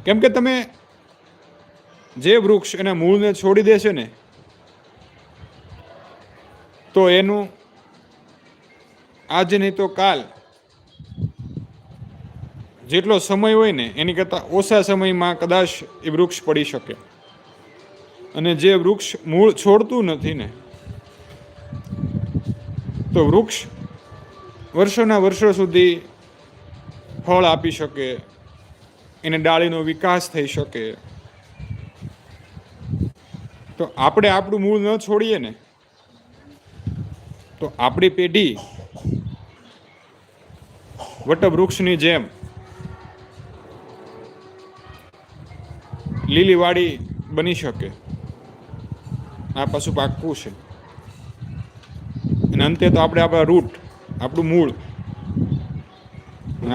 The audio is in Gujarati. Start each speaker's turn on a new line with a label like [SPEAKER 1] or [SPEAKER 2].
[SPEAKER 1] કેમ કે તમે જે વૃક્ષ એના મૂળને છોડી દેશે ને તો એનું આજ નહીં તો કાલ જેટલો સમય હોય ને એની કરતાં ઓછા સમયમાં કદાચ એ વૃક્ષ પડી શકે. અને જે વૃક્ષ મૂળ છોડતું નથી ને તો વૃક્ષ વર્ષોના વર્ષો સુધી ફળ આપી શકે, એને ડાળીનો વિકાસ થઈ શકે. તો આપણે આપણું મૂળ ન છોડીએ ને તો આપણી પેઢી વટવૃક્ષની જેમ લીલીવાડી બની શકે. આ પાછું પાક્કું છે. અને અંતે તો આપણે આપણા રૂટ, આપણું મૂળ